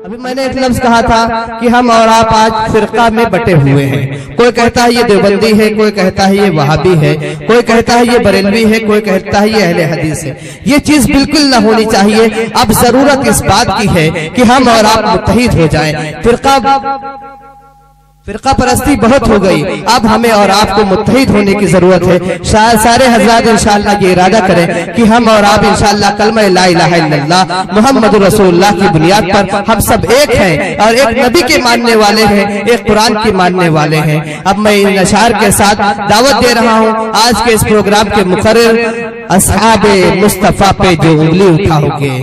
ابھی میں نے ایک لفظ کہا تھا کہ ہم اور آپ آج فرقہ میں بٹے ہوئے ہیں. کوئی کہتا ہے یہ دیوبندی ہے، کوئی کہتا ہے یہ وہابی ہے، کوئی کہتا ہے یہ بریلوی ہے، کوئی کہتا ہے یہ اہل حدیث ہے. یہ چیز بالکل نہ ہونی چاہیے. اب ضرورت اس بات کی ہے کہ ہم اور آپ متحد ہو جائیں. فرقہ پرستی بہت ہو گئی، اب ہمیں اور آپ کو متحد ہونے کی ضرورت ہے. سارے حضرات انشاءاللہ یہ ارادہ کریں کہ ہم اور آپ انشاءاللہ کلمہ لا الہ الا اللہ محمد رسول اللہ کی بنیاد پر ہم سب ایک ہیں اور ایک نبی کے ماننے والے ہیں، ایک قرآن کے ماننے والے ہیں. اب میں ان اشعار کے ساتھ دعوت دے رہا ہوں. آج کے اس پروگرام کے مقرر اصحاب مصطفیٰ پہ جو انگلی اٹھاؤ گے،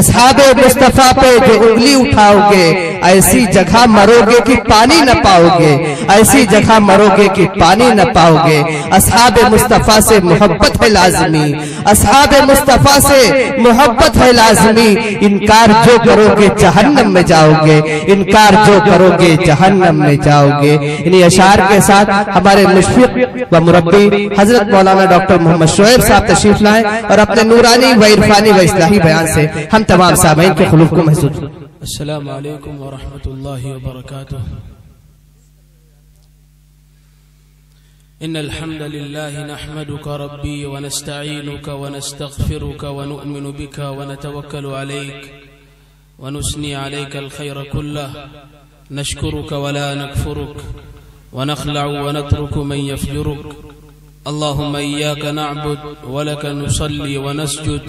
اصحاب مصطفیٰ پہ جو انگلی اٹھاؤ گے، ایسی جگہ مرو گے کہ پانی نہ پاؤ گے، ایسی جگہ مرو گے کہ پانی نہ پاؤ گے. اصحاب مصطفیٰ سے محبت ہے لازمی، اصحاب مصطفیٰ سے محبت ہے لازمی. انکار جو کرو گے جہنم میں جاؤ گے، انکار جو کرو گے جہنم میں جاؤ گے. انہی اشعار کے ساتھ ہمارے مشفق و مربی حضرت مولانا ڈاکٹر محمد شعیب صاحب تشریف لائیں اور اپنے نورانی و عرفانی و اصلاحی بیان سے ہم تمام سامعین کے خلوص کو محسوس. السلام علیکم ورحمۃ اللہ وبرکاتہ. ان الحمد لله نحمدك ربي ونستعينك ونستغفرك ونؤمن بك ونتوكل عليك ونثني عليك الخير كله نشكرك ولا نكفرك ونخلع ونترك من يفجرك. اللهم إياك نعبد ولك نصلي ونسجد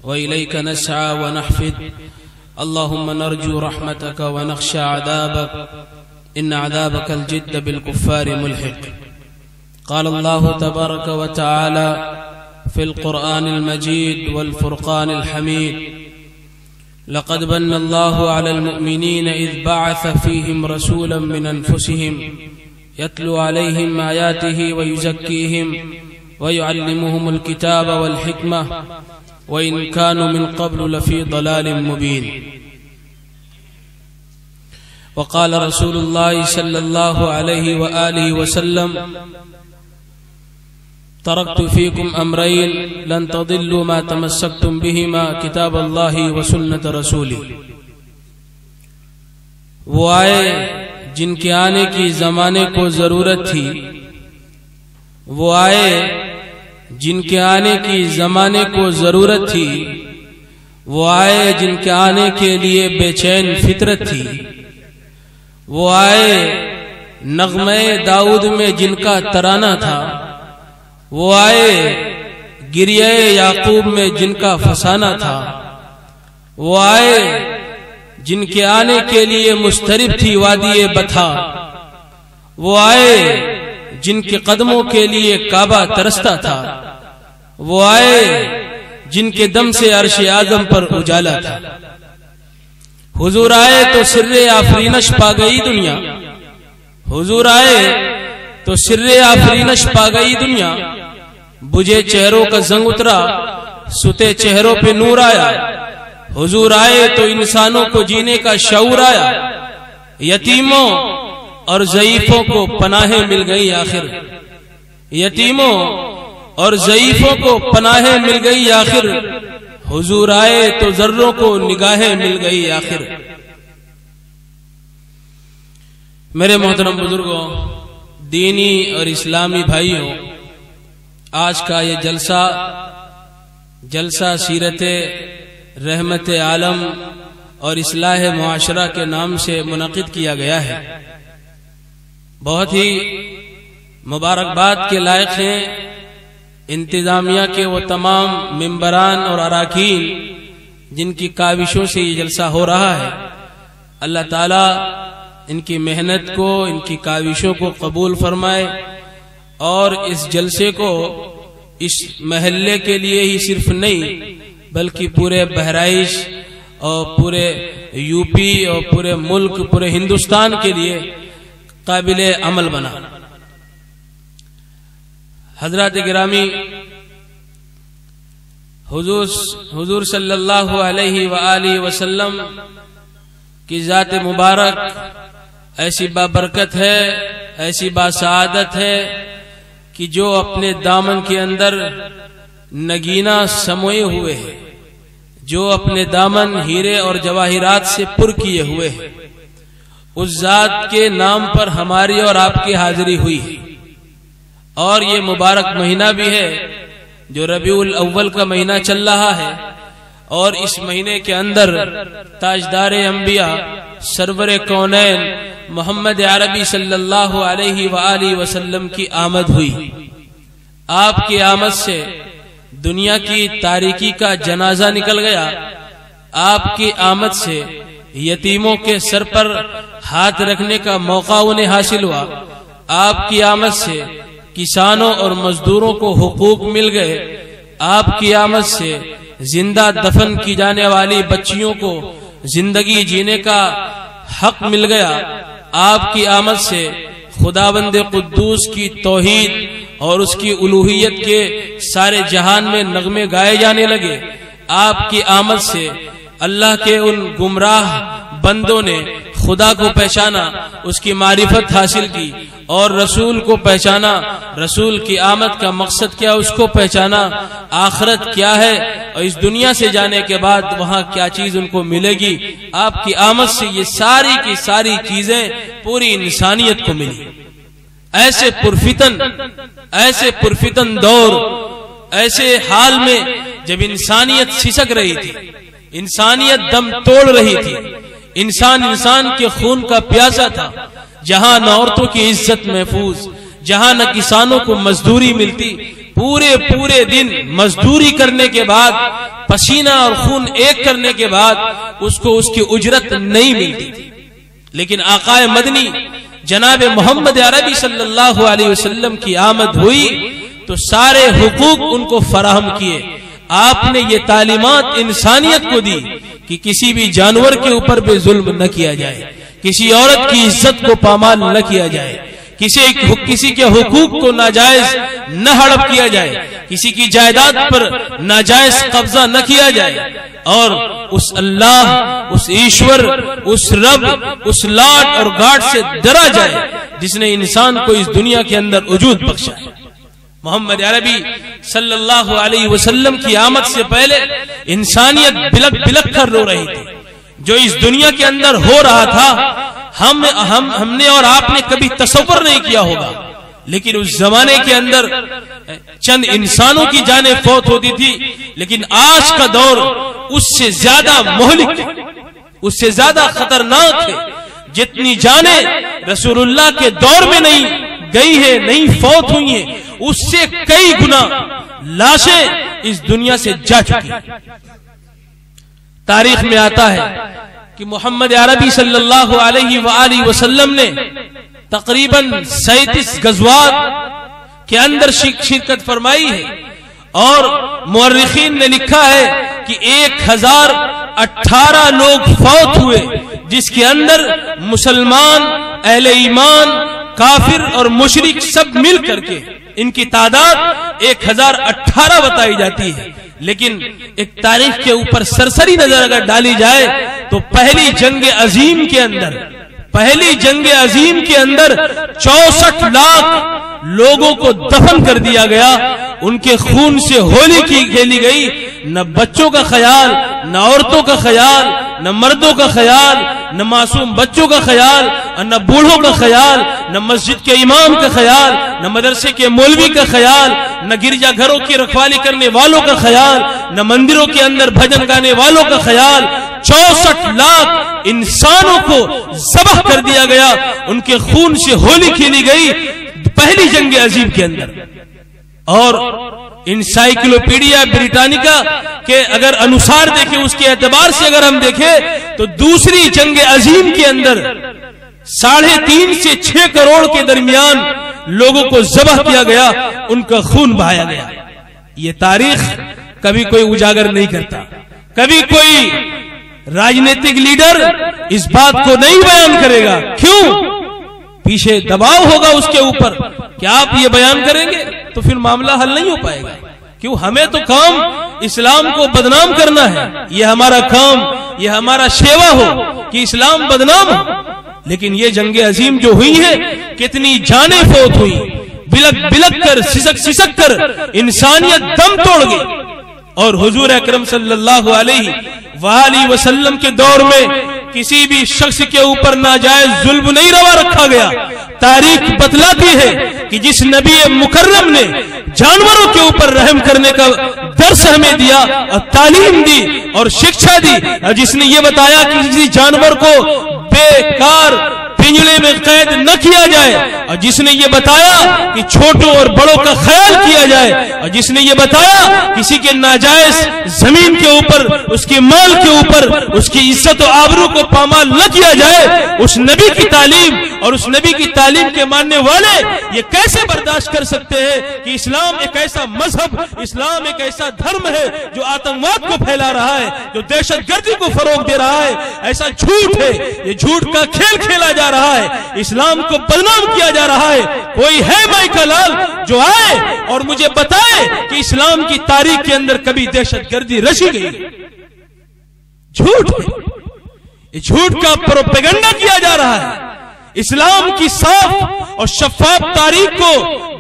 وإليك نسعى ونحفد. اللهم نرجو رحمتك ونخشى عذابك إن عذابك الجد بالكفار ملحق. قال الله تبارك وتعالى في القرآن المجيد والفرقان الحميد: لقد من الله على المؤمنين إذ بعث فيهم رسولا من أنفسهم يتلو عليهم آياته ويزكيهم ويعلمهم الكتاب والحكمة وإن كانوا من قبل لفي ضلال مبين. وقال رسول الله صلى الله عليه وآله وسلم: تركت فيكم أمرين لن تضلوا ما تمسكتم بهما كتاب الله وسنة رسوله. وہ آئے جن کے آنے کی زمانے کو ضرورت تھی، وہ آئے جن کے آنے کی زمانے کو ضرورت تھی، وہ آئے جن کے آنے کے لیے بے چین فطرت تھی، وہ آئے نغمے داؤد میں جن کا ترانہ تھا، وہ آئے گریہ یعقوب میں جن کا فسانہ تھا، وہ آئے جن کے آنے کے لیے مسترب تھی وادی بتھا، وہ آئے جن کے قدموں کے لیے کعبہ ترستا تھا، وہ آئے جن کے دم سے عرش اعظم پر اجالا تھا. حضور آئے تو سر آفرینش پا گئی دنیا، حضور آئے تو سر آفرینش پا گئی دنیا. بجھے چہروں کا زنگ اترا، ستے چہروں پہ نور آیا. حضور آئے تو انسانوں کو جینے کا شعور آیا. یتیموں اور ضعیفوں کو پناہیں مل گئی آخر، یتیموں اور ضعیفوں کو پناہیں مل گئی آخر. حضور آئے تو ذروں کو نگاہیں مل گئی آخر. میرے محترم بزرگوں، دینی اور اسلامی بھائیوں، آج کا یہ جلسہ سیرت رحمت عالم اور اصلاح معاشرہ کے نام سے منعقد کیا گیا ہے. بہت ہی مبارکباد کے لائق ہیں انتظامیہ کے وہ تمام ممبران اور اراکین جن کی کاوشوں سے یہ جلسہ ہو رہا ہے. اللہ تعالیٰ ان کی محنت کو، ان کی کاوشوں کو قبول فرمائے اور اس جلسے کو اس محلے کے لیے ہی صرف نہیں بلکہ پورے بہرائچ اور پورے یو پی اور پورے ملک، پورے ہندوستان کے لیے قابل عمل بنا. حضرات گرامی، حضور صلی اللہ علیہ وآلہ وسلم کی ذات مبارک ایسی بابرکت ہے، ایسی باسعادت ہے کہ جو اپنے دامن کے اندر نگینہ سموئے ہوئے ہے، جو اپنے دامن ہیرے اور جواہرات سے پر کیے ہوئے ہیں، اس ذات کے نام پر ہماری اور آپ کی حاضری ہوئی ہے۔ اور یہ مبارک مہینہ بھی ہے جو ربیع الاول کا مہینہ چل رہا ہے، اور اس مہینے کے اندر تاجدار انبیاء سرور کونین محمد عربی صلی اللہ علیہ وآلہ وسلم کی آمد ہوئی۔ آپ کی آمد سے دنیا کی تاریکی کا جنازہ نکل گیا، آپ کی آمد سے یتیموں کے سر پر ہاتھ رکھنے کا موقع انہیں حاصل ہوا، آپ کی آمد سے کسانوں اور مزدوروں کو حقوق مل گئے، آپ کی آمد سے زندہ دفن کی جانے والی بچیوں کو زندگی جینے کا حق مل گیا، آپ کی آمد سے خداوند قدوس کی توحید اور اس کی الوہیت کے سارے جہان میں نغمے گائے جانے لگے، آپ کی آمد سے اللہ کے ان گمراہ بندوں نے خدا کو پہچانا، اس کی معرفت حاصل کی، اور رسول کو پہچانا، رسول کی آمد کا مقصد کیا اس کو پہچانا، آخرت کیا ہے اور اس دنیا سے جانے کے بعد وہاں کیا چیز ان کو ملے گی۔ آپ کی آمد سے یہ ساری کی ساری چیزیں پوری انسانیت کو ملی۔ ایسے پرفتن دور، ایسے حال میں جب انسانیت سسک رہی تھی، انسانیت دم توڑ رہی تھی، انسان کے خون کا پیاسا تھا، جہاں نہ عورتوں کی عزت محفوظ، جہاں نہ کسانوں کو مزدوری ملتی، پورے دن مزدوری کرنے کے بعد، پسینہ اور خون ایک کرنے کے بعد اس کو اس کی اجرت نہیں ملتی تھی۔ لیکن آقا مدنی جناب محمد عربی صلی اللہ علیہ وسلم کی آمد ہوئی تو سارے حقوق ان کو فراہم کیے۔ آپ نے یہ تعلیمات انسانیت کو دی کہ کسی بھی جانور کے اوپر بھی ظلم نہ کیا جائے، کسی عورت کی عزت کو پامال نہ کیا جائے، کسی کے حقوق کو ناجائز نہ ہڑپ کیا جائے، کسی کی جائیداد پر ناجائز قبضہ نہ کیا جائے، اور اس اللہ، اس ایشور، اس رب، اس لاٹ اور گاٹ سے ڈرا جائے جس نے انسان کو اس دنیا کے اندر وجود بخشا ہے۔ محمد عربی صلی اللہ علیہ وسلم کی آمد سے پہلے انسانیت بلک کر رو رہی تھی۔ جو اس دنیا کے اندر ہو رہا تھا ہم نے اور آپ نے کبھی تصور نہیں کیا ہوگا، لیکن اس زمانے کے اندر چند انسانوں کی جانیں فوت ہوتی تھی، لیکن آج کا دور اس سے زیادہ مہلک، اس سے زیادہ خطرناک ہے۔ جتنی جانیں رسول اللہ کے دور میں نہیں گئی ہے، نہیں فوت ہوئی ہیں، اس سے کئی گنا لاشیں اس دنیا سے جا چکی۔ تاریخ میں آتا ہے کہ محمد عربی صلی اللہ علیہ وآلہ وسلم نے تقریباً 37 غزوات کے اندر شرکت فرمائی ہے، اور مورخین نے لکھا ہے کہ 1018 لوگ فوت ہوئے، جس کے اندر مسلمان، اہل ایمان، کافر اور مشرک سب مل کر کے ان کی تعداد 1018 بتائی جاتی ہے۔ لیکن ایک تاریخ کے اوپر سرسری نظر اگر ڈالی جائے تو پہلی جنگ عظیم کے اندر 64 لاکھ لوگوں کو دفن کر دیا گیا، ان کے خون سے ہولی کھیلی گئی۔ نہ بچوں کا خیال، نہ عورتوں کا خیال، نہ مردوں کا خیال، نہ معصوم بچوں کا خیال، نہ بوڑھوں کا خیال، نہ مسجد کے امام کا خیال، نہ مدرسے کے مولوی کا خیال، نہ گرجا گھروں کی رکھوالی کرنے والوں کا خیال، نہ مندروں کے اندر بھجن گانے والوں کا خیال۔ 64 لاکھ انسانوں کو ذبح کر دیا گیا، ان کے خون سے ہولی کھیلی گئی پہلی جنگ عظیم کے اندر۔ اور انسائیکلوپیڈیا بریٹانیکا کے اگر انوسار دیکھیں، اس کے اعتبار سے اگر ہم دیکھیں تو دوسری جنگ عظیم کے اندر 3.5 سے 6 کروڑ کے درمیان لوگوں کو ذبح کیا گیا، ان کا خون بہایا گیا۔ یہ تاریخ کبھی کوئی اجاگر نہیں کرتا، کبھی کوئی راجنیتک لیڈر اس بات کو نہیں بیان کرے گا۔ کیوں؟ پیچھے دباؤ ہوگا اس کے اوپر کہ آپ یہ بیان کریں گے تو پھر معاملہ حل نہیں ہو پائے گا۔ کیوں؟ ہمیں تو کام اسلام کو بدنام کرنا ہے، یہ ہمارا کام، یہ ہمارا شیوا ہو کہ اسلام بدنام ہو۔ لیکن یہ جنگ عظیم جو ہوئی ہے کتنی جانیں فوت ہوئی، بلک بلک کر سسک سسک کر انسانیت دم توڑ گئی، اور حضور اکرم صلی اللہ علیہ وآلہ وسلم کے دور میں کسی بھی شخص کے اوپر ناجائز ظلم نہیں روا رکھا گیا۔ تاریخ بتلاتی ہے کہ جس نبی مکرم نے جانوروں کے اوپر رحم کرنے کا درس ہمیں دیا اور تعلیم دی اور شکشا دی، اور جس نے یہ بتایا کہ کسی جانور کو بیکار پنجرے میں قید نہ کیا جائے، اور جس نے یہ بتایا کہ چھوٹوں اور بڑوں کا خیال کیا جائے، اور جس نے یہ بتایا کسی کے ناجائز زمین کے اوپر، اس کے مال کے اوپر، اس کی عزت و آبرو کو پامال نہ کیا جائے، اس نبی کی تعلیم اور اس نبی کی تعلیم کے ماننے والے یہ کیسے برداشت کر سکتے ہیں کہ اسلام ایک ایسا مذہب، اسلام ایک ایسا دھرم ہے جو آتنکواد کو پھیلا رہا ہے، جو دہشت گردی کو فروغ دے رہا ہے، ایسا جھوٹ ہے، یہ جھوٹ کا کھیل کھیلا جا رہا ہے، اسلام کو بدنام کیا جا رہا ہے۔ کوئی ہے مائیکل لال جو آئے اور مجھے بتائے کہ اسلام کی تاریخ کے اندر کبھی دہشت گردی رچی گئی؟ جھوٹ ہے، یہ جھوٹ کا پروپیگنڈا کیا جا رہا ہے، اسلام کی صاف اور شفاف تاریخ کو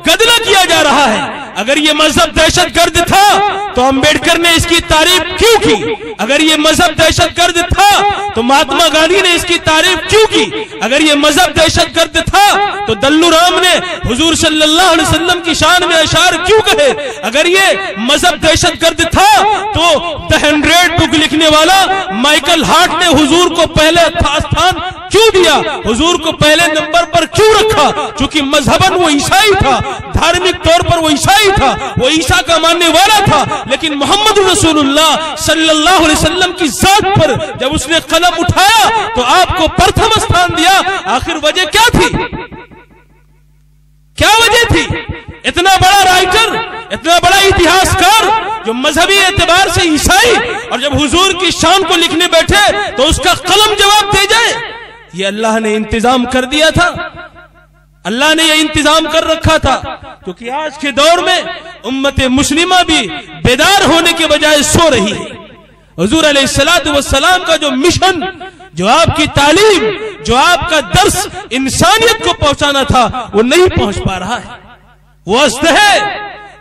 گدلا کیا جا رہا ہے۔ اگر یہ مذہب دہشت گرد تھا تو امبیڈکر نے اس کی تعریف کیوں کی؟ اگر یہ مذہب دہشت گرد تھا تو مہاتما گاندھی نے اس کی تعریف کیوں کی؟ اگر یہ مذہب دہشت گرد تھا تو دلو رام نے حضور صلی اللہ علیہ وسلم کی شان میں اشعار کیوں کہے؟ اگر یہ مذہب دہشت گرد تھا تو دی 100 بک لکھنے والا مائیکل ہارٹ نے حضور کو پہلے استھان کیوں دیا؟ حضور کو پہلے نمبر پر کیوں رکھا؟ چونکہ مذہباً وہ عیسائی تھا، دھارمک طور پر وہ عیسائی تھا، وہ عیسیٰ کا ماننے والا تھا، لیکن محمد رسول اللہ صلی اللہ علیہ وسلم کی ذات پر جب اس نے قلم اٹھایا تو آپ کو پرتھم استھان دیا۔ آخر وجہ کیا تھی؟ کیا وجہ تھی؟ اتنا بڑا رائٹر، اتنا بڑا اتہاسکار جو مذہبی اعتبار سے عیسائی، اور جب حضور کی شان کو لکھنے بیٹھے تو اس کا قلم جواب دے جائے؟ یہ اللہ نے انتظام کر دیا تھا، اللہ نے یہ انتظام کر رکھا تھا، کیونکہ آج کے دور میں امت مسلمہ بھی بیدار ہونے کے بجائے سو رہی ہے۔ حضور علیہ السلام کا جو مشن، جو آپ کی تعلیم، جو آپ کا درس انسانیت کو پہنچانا تھا وہ نہیں پہنچ پا رہا ہے۔ وہ اژدہے،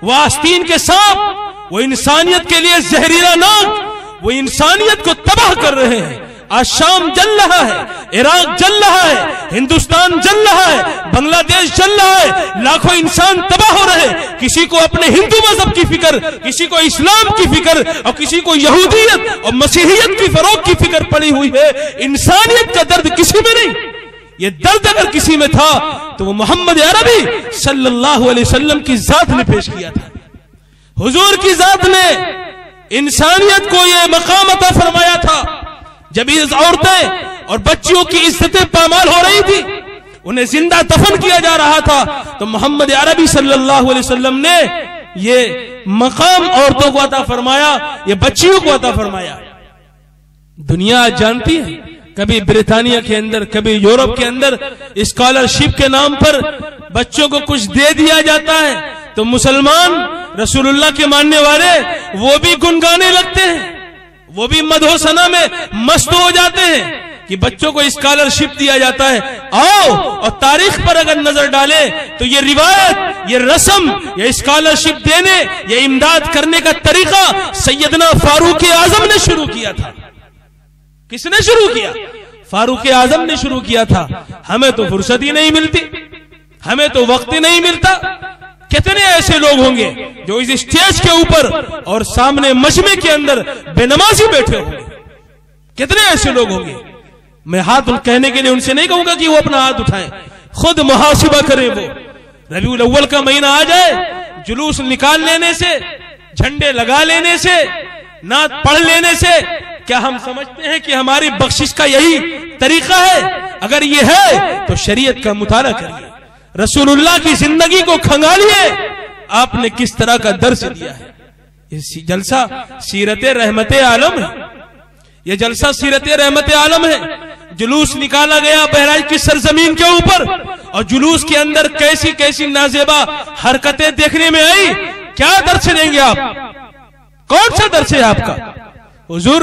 وہ آستین کے سانپ، وہ انسانیت کے لیے زہریلا ناگ، وہ انسانیت کو تباہ کر رہے ہیں۔ آج شام جل رہا ہے، عراق جل رہا ہے، ہندوستان جل رہا ہے، بنگلہ دیش جل رہا ہے، لاکھوں انسان تباہ ہو رہے ہیں۔ کسی کو اپنے ہندو مذہب کی فکر، کسی کو اسلام کی فکر، اور کسی کو یہودیت اور مسیحیت کی فروغ کی فکر پڑی ہوئی ہے۔ انسانیت کا درد کسی میں نہیں۔ یہ درد اگر کسی میں تھا تو وہ محمد عربی صلی اللہ علیہ وسلم کی ذات نے پیش کیا تھا۔ حضور کی ذات نے انسانیت کو یہ مقام عطا فرمایا تھا۔ جب اس عورتیں اور بچیوں کی عزتیں پامال ہو رہی تھی، انہیں زندہ دفن کیا جا رہا تھا، تو محمد عربی صلی اللہ علیہ وسلم نے یہ مقام عورتوں کو عطا فرمایا، یہ بچیوں کو عطا فرمایا۔ دنیا جانتی ہے، کبھی برطانیہ کے اندر، کبھی یورپ کے اندر اسکالرشپ کے نام پر بچوں کو کچھ دے دیا جاتا ہے تو مسلمان رسول اللہ کے ماننے والے وہ بھی گنگانے لگتے ہیں، وہ بھی مدح ثنا میں مست ہو جاتے ہیں کہ بچوں کو اسکالرشپ دیا جاتا ہے۔ آؤ اور تاریخ پر اگر نظر ڈالیں تو یہ روایت، یہ رسم، یہ اسکالرشپ دینے، یہ امداد کرنے کا طریقہ سیدنا فاروق اعظم نے شروع کیا تھا۔ کس نے شروع کیا؟ فاروق اعظم نے شروع کیا تھا۔ ہمیں تو فرصت ہی نہیں ملتی، ہمیں تو وقت ہی نہیں ملتا۔ کتنے ایسے لوگ ہوں گے جو اس اسٹیج کے اوپر اور سامنے مجمع کے اندر بے نمازی بیٹھے ہوں گے؟ کتنے ایسے لوگ ہوں گے؟ میں ہاتھ کہنے کے لیے ان سے نہیں کہوں گا کہ وہ اپنا ہاتھ اٹھائیں، خود محاسبہ کریں۔ وہ ربیع الاول کا مہینہ آ جائے، جلوس نکال لینے سے، جھنڈے لگا لینے سے، نعت پڑھ لینے سے کیا ہم سمجھتے ہیں کہ ہماری بخشش کا یہی طریقہ ہے؟ اگر یہ ہے تو شریعت کا مطالعہ کریے، رسول اللہ کی زندگی کو کھنگالیے، آپ نے کس طرح کا درس دیا ہے۔ یہ جلسہ سیرت رحمت عالم ہے، یہ جلسہ سیرت رحمت عالم ہے۔ جلوس نکالا گیا بہرائچ کی سرزمین کے اوپر، اور جلوس کے اندر کیسی کیسی نازیبا حرکتیں دیکھنے میں آئی۔ کیا درس دیں گے آپ؟ کون سا درس ہے آپ کا؟ حضور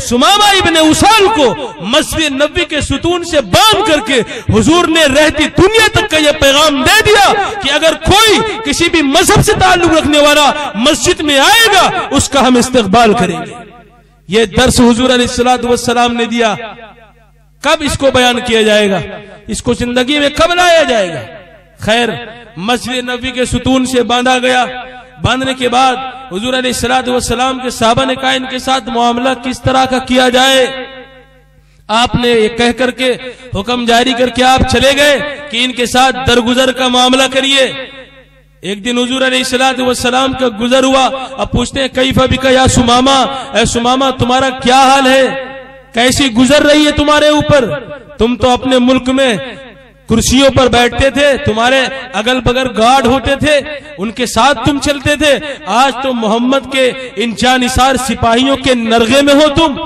سمامہ ابن اسال کو مسجد نبوی کے ستون سے باندھ کر کے حضور نے رہتی دنیا تک کا یہ پیغام دے دیا کہ اگر کوئی کسی بھی مذہب سے تعلق رکھنے والا مسجد میں آئے گا اس کا ہم استقبال کریں گے۔ یہ درس حضور علیہ السلام نے دیا۔ کب اس کو بیان کیا جائے گا؟ اس کو زندگی میں کب لایا جائے گا؟ خیر، مسجد نبوی کے ستون سے باندھا گیا۔ باندھنے کے بعد حضور علیہ السلام کے صحابہ نے کہا ان کے ساتھ معاملہ کس طرح کا کیا جائے۔ آپ نے یہ کہہ کر کے حکم جاری کر کے آپ چلے گئے کہ ان کے ساتھ درگزر کا معاملہ کریے۔ ایک دن حضور علیہ السلام کا گزر ہوا۔ اب پوچھتے ہیں کیف بک یا سمامہ، اے سمامہ تمہارا کیا حال ہے؟ کیسی گزر رہی ہے تمہارے اوپر؟ تم تو اپنے ملک میں کرسیوں پر بیٹھتے تھے، تمہارے اگل بغل گارڈ ہوتے تھے، ان کے ساتھ تم چلتے تھے، آج تو محمد کے ان جانثار سپاہیوں کے نرغے میں ہو تم۔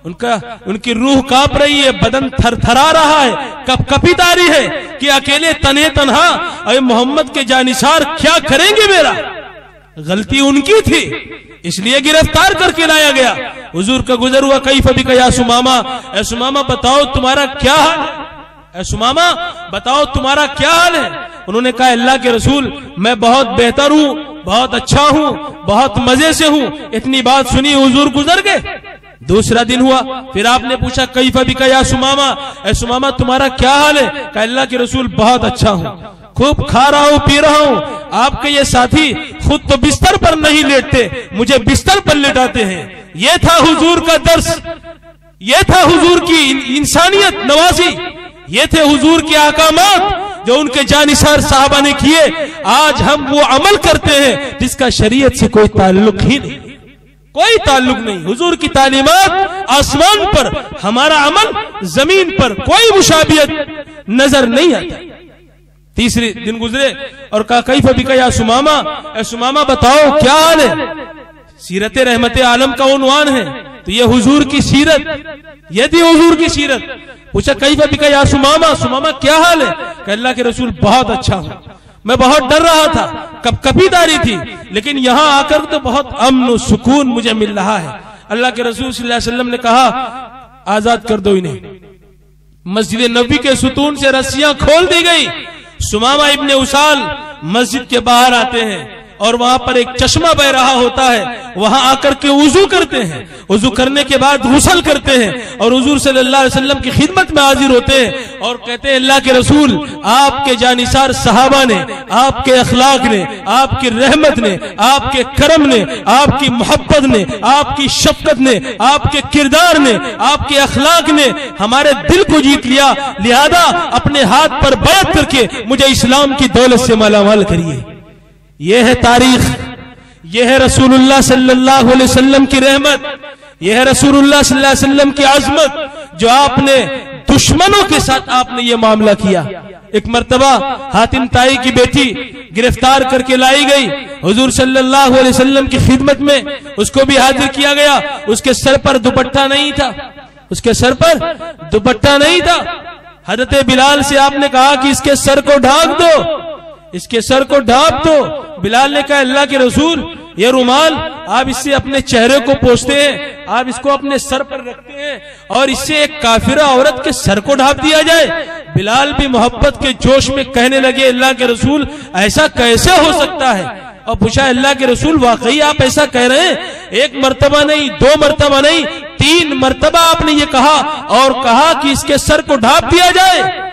ان کی روح کانپ رہی ہے، بدن تھر تھرا رہا ہے، کپ کپی تاری ہے کہ اکیلے تنہے تنہا اے محمد کے جانثار کیا کریں گے میرا؟ غلطی ان کی تھی، اس لیے گرفتار کر کے لایا گیا۔ حضور کا گزر ہوا، کیف بک یا سمامہ، اے سمامہ بتاؤ تمہارا کیا حال ہے؟ اے سمامہ بتاؤ تمہارا کیا حال ہے؟ انہوں نے کہا اللہ کے رسول میں بہت بہتر ہوں، بہت اچھا ہوں، بہت مزے سے ہوں۔ اتنی بات سنی حضور گزر گئے۔ دوسرا دن ہوا، پھر آپ نے پوچھا کیف بک یا سمامہ، اے سمامہ تمہارا کیا حال ہے؟ کہا اللہ کے رسول بہت اچھا ہوں، خوب کھا رہا ہوں، پی رہا ہوں۔ آپ کے یہ ساتھی خود تو بستر پر نہیں لیٹتے، مجھے بستر پر لٹاتے ہیں۔ یہ تھا حضور کا درس، یہ تھا حضور کی انسانیت نوازی، یہ تھے حضور کے احکامات جو ان کے جانثار صحابہ نے کیے۔ آج ہم وہ عمل کرتے ہیں جس کا شریعت سے کوئی تعلق ہی نہیں، کوئی تعلق نہیں۔ حضور کی تعلیمات آسمان پر، ہمارا عمل زمین پر، کوئی مشابہت نظر نہیں آتا۔ تیسرے دن گزرے اور کہا کیف بک یا سمامہ، اے سمامہ بتاؤ کیا حال ہے؟ سیرت رحمت عالم کا عنوان ہے، تو یہ حضور کی سیرت، یہ تھی حضور کی سیرت۔ پوچھا کیف بک یا سمامہ، سمامہ کیا حال ہے؟ کہ اللہ کے رسول بہت اچھا ہوں، میں بہت ڈر رہا تھا، کب کبھی داری تھی، لیکن یہاں آ کر تو بہت امن و سکون مجھے مل رہا ہے۔ اللہ کے رسول صلی اللہ علیہ وسلم نے کہا آزاد کر دو انہیں۔ مسجد نبوی کے ستون سے رسیاں کھول دی گئی۔ سمامہ ابن اسال مسجد کے باہر آتے ہیں اور وہاں پر ایک چشمہ بہ رہا ہوتا ہے، وہاں آ کر کے وضو کرتے ہیں، وضو کرنے کے بعد غسل کرتے ہیں اور حضور صلی اللہ علیہ وسلم کی خدمت میں حاضر ہوتے ہیں اور کہتے ہیں اللہ کے رسول آپ کے جانثار صحابہ نے، آپ کے اخلاق نے، آپ کی رحمت نے، آپ کے کرم نے، آپ کی محبت نے، آپ کی شفقت نے، آپ کے کردار نے، آپ کے اخلاق نے ہمارے دل کو جیت لیا، لہذا اپنے ہاتھ پر بیعت کر کے مجھے اسلام کی دولت سے مالا مال کریے۔ یہ ہے تاریخ، یہ ہے رسول اللہ صلی اللہ علیہ وسلم کی رحمت، یہ ہے رسول اللہ صلی اللہ علیہ وسلم کی عظمت، جو آپ نے دشمنوں کے ساتھ آپ نے یہ معاملہ کیا۔ ایک مرتبہ حاتم طائی کی بیٹی گرفتار کر کے لائی گئی، حضور صلی اللہ علیہ وسلم کی خدمت میں اس کو بھی حاضر کیا گیا۔ اس کے سر پر دوپٹہ نہیں تھا، اس کے سر پر دوپٹہ نہیں تھا۔ حضرت بلال سے آپ نے کہا کہ اس کے سر کو ڈھانپ دو، اس کے سر کو ڈھانپ دو۔ بلال نے کہا اللہ کے رسول یہ رومال آپ اس سے اپنے چہرے کو پوچھتے ہیں، آپ اس کو اپنے سر پر رکھتے ہیں اور اس سے ایک کافرہ عورت کے سر کو ڈھانپ دیا جائے۔ بلال بھی محبت کے جوش میں کہنے لگے اللہ کے رسول ایسا کیسے ہو سکتا ہے؟ اور پوچھا اللہ کے رسول واقعی آپ ایسا کہہ رہے ہیں؟ ایک مرتبہ نہیں، دو مرتبہ نہیں، 3 مرتبہ آپ نے یہ کہا اور کہا کہ اس کے سر کو ڈھانپ دیا جائے۔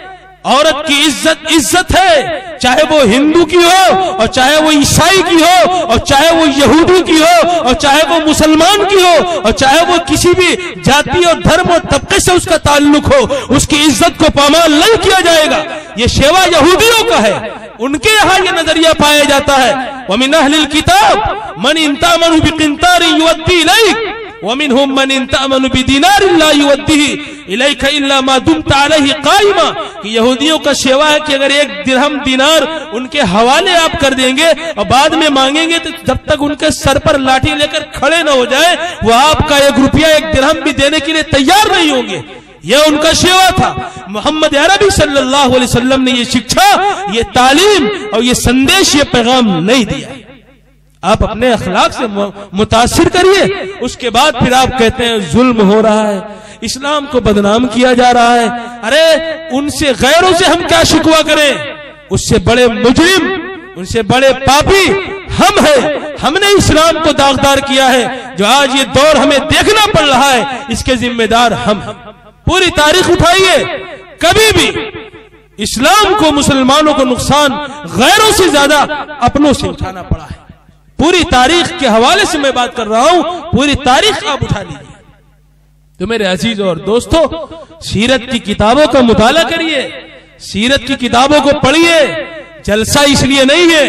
عورت کی عزت عزت ہے، چاہے وہ ہندو کی ہو اور چاہے وہ عیسائی کی ہو اور چاہے وہ یہودی کی ہو اور چاہے وہ مسلمان کی ہو اور چاہے وہ کسی بھی جاتی اور دھرم اور طبقے سے اس کا تعلق ہو، اس کی عزت کو پامال نہیں کیا جائے گا۔ یہ شیوا یہودیوں کا ہے، ان کے یہاں یہ نظریہ پایا جاتا ہے وَمِنْ أَهْلِ الْكِتَابِ مَنْ إِنْ تَأْمَنُ بِقِنْطَارٍ يُؤَدِّي إِلَيْكَ وَمِنْهُمْ مَنْ إِنْ تَأْمَنُ بِدِينَارٍ لَا يُؤَدِّهِ إِلَيْكَ إِلَّا مَا دُمْتَ عَلَيْهِ قَائِمًا کہ یہودیوں کا شیوا ہے کہ اگر 1 درہم دینار ان کے حوالے آپ کر دیں گے اور بعد میں مانگیں گے تو جب تک ان کے سر پر لاٹھی لے کر کھڑے نہ ہو جائے وہ آپ کا 1 روپیہ 1 درہم بھی دینے کے لیے تیار نہیں ہوں گے۔ یہ ان کا شیوا تھا۔ محمد عربی صلی اللہ علیہ وسلم نے یہ شکشا، یہ تعلیم اور یہ سندیش، یہ پیغام نہیں دیا۔ آپ اپنے اخلاق سے متاثر کریے، اس کے بعد پھر آپ کہتے ہیں ظلم ہو رہا ہے، اسلام کو بدنام کیا جا رہا ہے۔ ارے ان سے غیروں سے ہم کیا شکوہ کریں؟ اس سے بڑے مجرم، ان سے بڑے پاپی ہم ہیں۔ ہم نے اسلام کو داغدار کیا ہے، جو آج یہ دور ہمیں دیکھنا پڑ رہا ہے اس کے ذمہ دار ہم ہیں۔ پوری تاریخ اٹھائیے، کبھی بھی اسلام کو، مسلمانوں کو نقصان غیروں سے زیادہ اپنوں سے اٹھانا پڑا ہے۔ پوری تاریخ کے حوالے سے میں بات کر رہا ہوں، پوری تاریخ آپ اٹھا لیجیے۔ تو میرے عزیز اور دوستو، سیرت کی کتابوں کا مطالعہ کریے، سیرت کی کتابوں کو پڑھیے۔ جلسہ اس لیے نہیں ہے،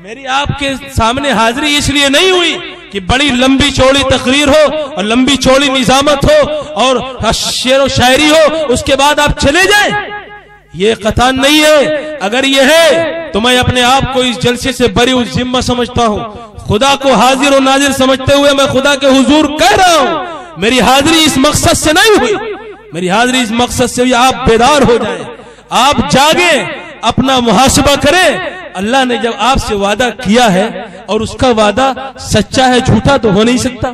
میری آپ کے سامنے حاضری اس لیے نہیں ہوئی کہ بڑی لمبی چوڑی تقریر ہو اور لمبی چوڑی نظامت ہو اور شعر و شاعری ہو، اس کے بعد آپ چلے جائیں، یہ قطعاً نہیں ہے۔ اگر یہ ہے تو میں اپنے آپ کو اس جلسے سے بری الذمہ سمجھتا ہوں، خدا کو حاضر و ناظر سمجھتے ہوئے میں خدا کے حضور کہہ رہا ہوں، میری حاضری اس مقصد سے نہیں ہوئی، میری حاضری اس مقصد سے ہوئی آپ بیدار ہو جائیں، آپ جاگیں، اپنا محاسبہ کریں۔ اللہ نے جب آپ سے وعدہ کیا ہے اور اس کا وعدہ سچا ہے، جھوٹا تو ہو نہیں سکتا۔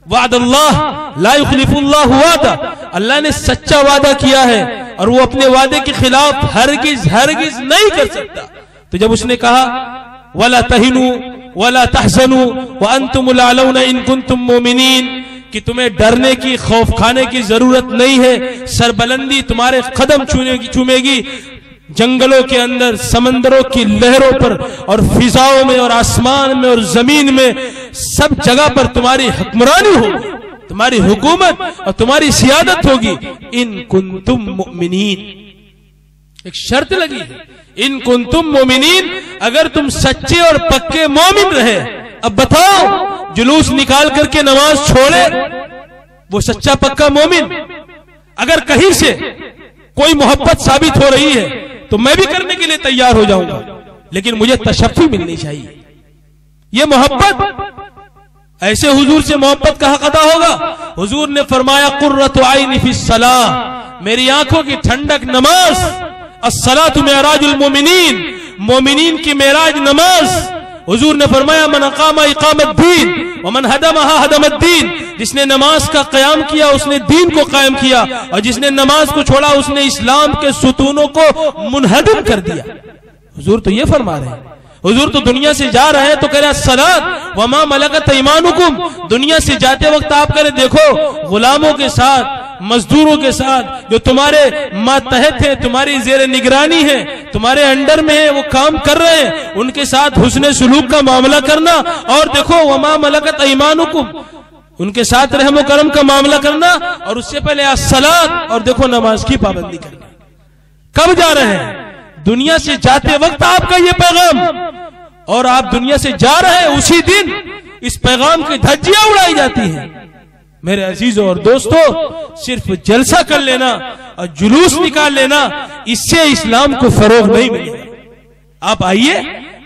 وعد اللہ لا یخلف اللہ وعدہ، اللہ نے سچا وعدہ کیا ہے اور وہ اپنے وعدے کے خلاف ہرگز ہرگز نہیں کر سکتا۔ تو جب اس نے کہا وَلَا تَهِنُوا وَلَا تَحْزَنُوا وَأَنْتُمُ الْأَعْلَوْنَ إِن كُنتُم مُؤْمِنِينَ، کہ تمہیں ڈرنے کی، خوف کھانے کی ضرورت نہیں ہے، سربلندی تمہارے قدم چومے گی، جنگلوں کے اندر، سمندروں کی لہروں پر اور فضاؤں میں اور آسمان میں اور زمین میں، سب جگہ پر تمہاری حکمرانی ہوگی، تمہاری حکومت اور تمہاری سیادت ہوگی۔ ان کنتم مؤمنین، ایک شرط لگی ہے، ان کنتم مؤمنین، اگر تم سچے اور پکے مومن رہے۔ اب بتاؤ، جلوس نکال کر کے نماز چھوڑے وہ سچا پکا مومن؟ اگر کہیں سے کوئی محبت ثابت ہو رہی ہے تو میں بھی کرنے کے لیے تیار ہو جاؤں گا، لیکن مجھے تشفی ملنی چاہیے۔ یہ محبت، ایسے حضور سے محبت کا حق ادا ہوگا۔ حضور نے فرمایا قرۃ عین فی الصلاۃ، میری آنکھوں کی ٹھنڈک نماز، الصلاۃ معراج المومنین، مومنین کی معراج نماز۔ حضور نے فرمایا من اقام اقام الدین ومن ہدمها ہدم الدین، جس نے نماز کا قیام کیا اس نے دین کو قائم کیا، اور جس نے نماز کو چھوڑا اس نے اسلام کے ستونوں کو منہدم کر دیا۔ حضور تو یہ فرما رہے ہیں، حضور تو دنیا سے جا رہے ہیں تو کہہ رہے الصلاۃ وما ملکت ایمانکم، دنیا سے جاتے وقت آپ کہہ رہے دیکھو غلاموں کے ساتھ، مزدوروں کے ساتھ جو تمہارے ماتحت ہیں، تمہاری زیر نگرانی ہیں، تمہارے انڈر میں ہیں، وہ کام کر رہے ہیں، ان کے ساتھ حسن سلوک کا معاملہ کرنا، اور دیکھو وما ملکت ایمانکم، ان کے ساتھ رحم و کرم کا معاملہ کرنا، اور اس سے پہلے الصلاۃ، اور دیکھو نماز کی پابندی کرنا۔ کب جا رہے ہیں؟ دنیا سے جاتے وقت آپ کا یہ پیغام، اور آپ دنیا سے جا رہے ہیں اسی دن اس پیغام کی دھجیاں اڑائی جاتی ہیں۔ میرے عزیزوں اور دوستو، صرف جلسہ کر لینا اور جلوس نکال لینا، اس سے اسلام کو فروغ نہیں ملے گا۔ آپ آئیے،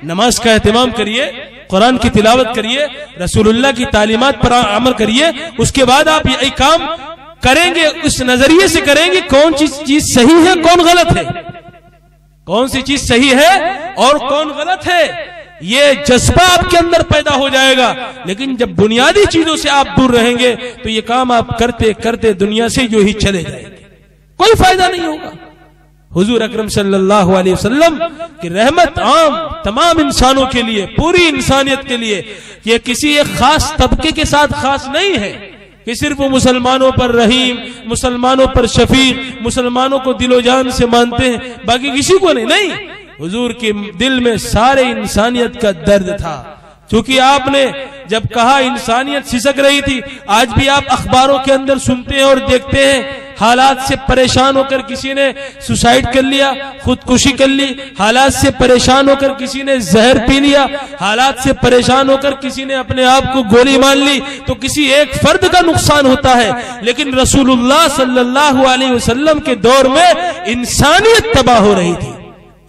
نماز کا اہتمام کریے، قرآن کی تلاوت کریے، رسول اللہ کی تعلیمات پر عمل کریے، اس کے بعد آپ یہ کام کریں گے، اس نظریے سے کریں گے کون سی چیز صحیح ہے کون غلط ہے، کون سی چیز صحیح ہے اور کون غلط ہے، یہ جذبہ آپ کے اندر پیدا ہو جائے گا۔ لیکن جب بنیادی چیزوں سے آپ دور رہیں گے تو یہ کام آپ کرتے کرتے دنیا سے جو ہی چلے جائیں گے، کوئی فائدہ نہیں ہوگا۔ حضور اکرم صلی اللہ علیہ وسلم کی رحمت عام تمام انسانوں کے لیے، پوری انسانیت کے لیے، یہ کسی ایک خاص طبقے کے ساتھ خاص نہیں ہے کہ صرف وہ مسلمانوں پر رحیم، مسلمانوں پر شفیق، مسلمانوں کو دل و جان سے مانتے ہیں، باقی کسی کو نہیں۔ حضور کے دل میں سارے انسانیت کا درد تھا، چونکہ آپ نے جب کہا انسانیت سسک رہی تھی۔ آج بھی آپ اخباروں کے اندر سنتے ہیں اور دیکھتے ہیں، حالات سے پریشان ہو کر کسی نے سوسائیڈ کر لیا، خودکشی کر لی، حالات سے پریشان ہو کر کسی نے زہر پی لیا، حالات سے پریشان ہو کر کسی نے اپنے آپ کو گولی مار لی، تو کسی ایک فرد کا نقصان ہوتا ہے۔ لیکن رسول اللہ صلی اللہ علیہ وسلم کے دور میں انسانیت تباہ ہو رہی تھی،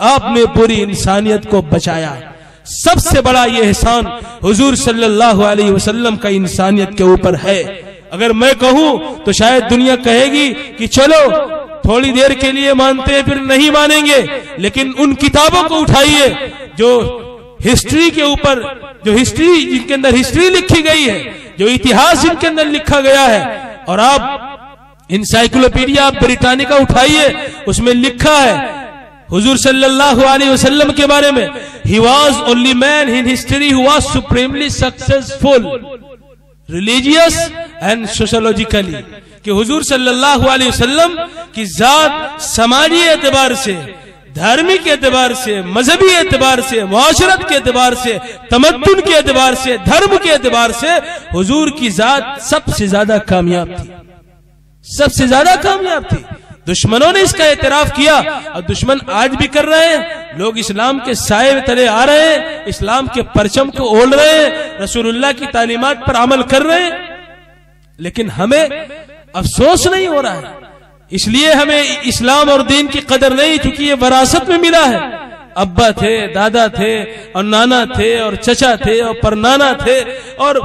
آپ نے پوری انسانیت کو بچایا۔ سب سے بڑا یہ احسان حضور صلی اللہ علیہ وسلم کا انسانیت کے اوپر ہے۔ اگر میں کہوں تو شاید دنیا کہے گی کہ چلو تھوڑی دیر کے لیے مانتے ہیں پھر نہیں مانیں گے، لیکن ان کتابوں کو اٹھائیے جو ہسٹری کے اوپر جو ہسٹری جن کے اندر ہسٹری لکھی گئی ہے، جو اتہاس جن کے اندر لکھا گیا ہے، اور آپ انسائکلوپیڈیا بریٹانیکا اٹھائیے، اس میں لکھا ہے حضور صلی اللہ علیہ وسلم کے بارے میں he was only man in history who was supremely successful religious and sociologically، کہ حضور صلی اللہ علیہ وسلم کی ذات سماجی اعتبار سے، دھارمک اعتبار سے، مذہبی اعتبار سے، معاشرت کے اعتبار سے، تمدن کے اعتبار سے، دھرم کے اعتبار سے حضور کی ذات سب سے زیادہ کامیاب تھی، سب سے زیادہ کامیاب تھی۔ دشمنوں نے اس کا اعتراف کیا، اور دشمن آج بھی کر رہے ہیں۔ لوگ اسلام کے سائے تلے آ رہے ہیں، اسلام کے پرچم کو اوڑھ رہے ہیں، رسول اللہ کی تعلیمات پر عمل کر رہے ہیں، لیکن ہمیں افسوس نہیں ہو رہا ہے۔ اس لیے ہمیں اسلام اور دین کی قدر نہیں، چونکہ یہ وراثت میں ملا ہے۔ ابا تھے، دادا تھے، اور نانا تھے، اور چچا تھے، اور پرنانا تھے، اور